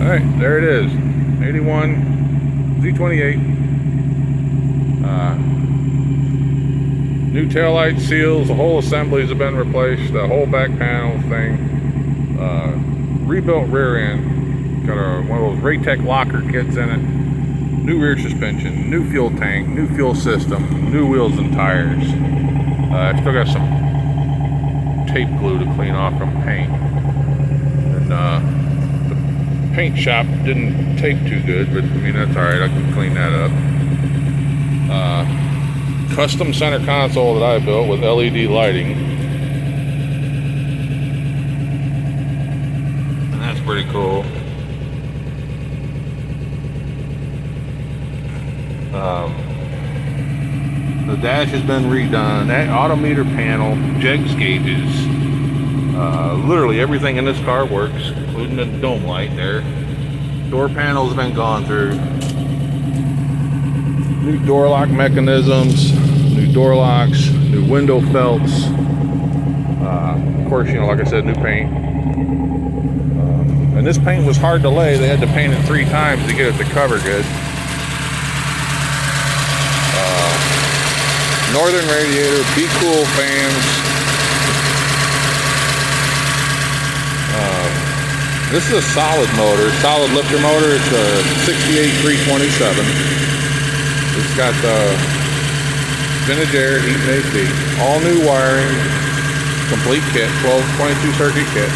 Alright, there it is. 81 Z28. New taillight seals, the whole assemblies have been replaced, the whole back panel thing. Rebuilt rear end. Got one of those Raytech locker kits in it. New rear suspension, new fuel tank, new fuel system, new wheels and tires. I still got some tape glue to clean off from paint. And the paint shop didn't tape too good, but I mean, that's alright, I can clean that up. Custom center console that I built with LED lighting. And that's pretty cool. The dash has been redone. That autometer panel, jegs gauges, literally everything in this car works, including the dome light there. Door panel's been gone through. New door lock mechanisms, new door locks, new window felts. Of course, you know, like I said, new paint. And this paint was hard to lay. They had to paint it 3 times to get it to cover good. Northern radiator, Be Cool fans. This is a solid motor, solid lifter motor. It's a 68 327. It's got the vintage air, heat and AC, all new wiring, complete kit, 22 circuit kit.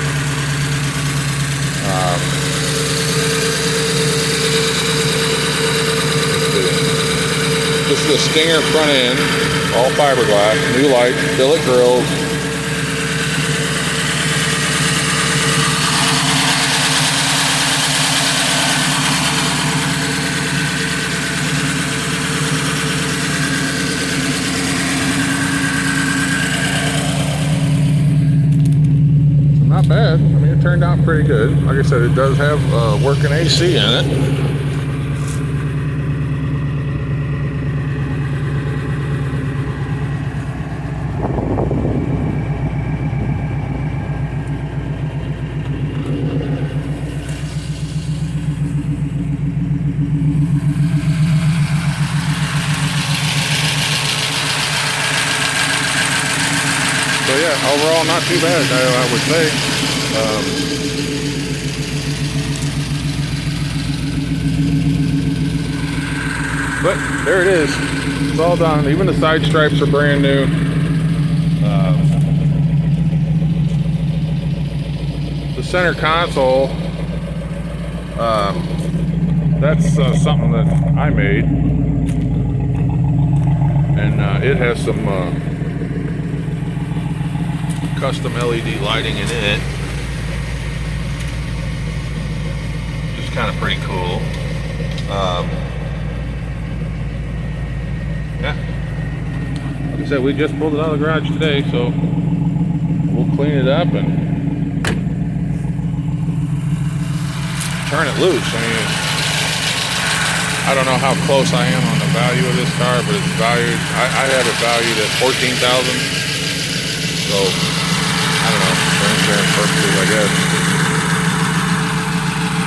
This is a Stinger front end, all fiberglass, new lights, billet grills. Not bad. I mean, it turned out pretty good. Like I said, it does have working AC in it. So yeah, overall not too bad, I would say. But there it is. It's all done. Even the side stripes are brand new. The center console, that's something that I made. And it has some custom LED lighting in it. Just kind of pretty cool. Yeah. Like I said, we just pulled it out of the garage today, so we'll clean it up and turn it loose. I mean, I don't know how close I am on the value of this car, but it's valued. I have it valued at $14,000. So I don't know, for insurance purposes, I guess.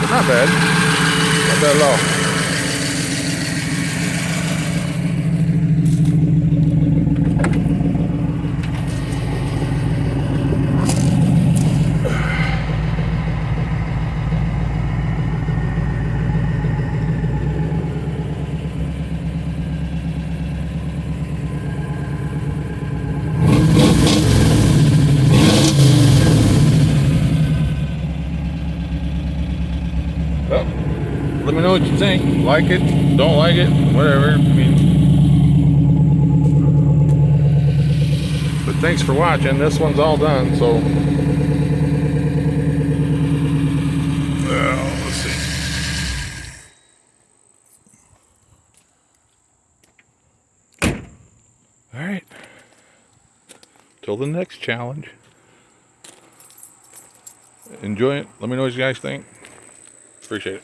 But not bad. Not bad at all. Well, let me know what you think. Like it, don't like it, whatever. I mean, but thanks for watching. This one's all done, so let's see. All right. Till the next challenge. Enjoy it. Let me know what you guys think. Appreciate it.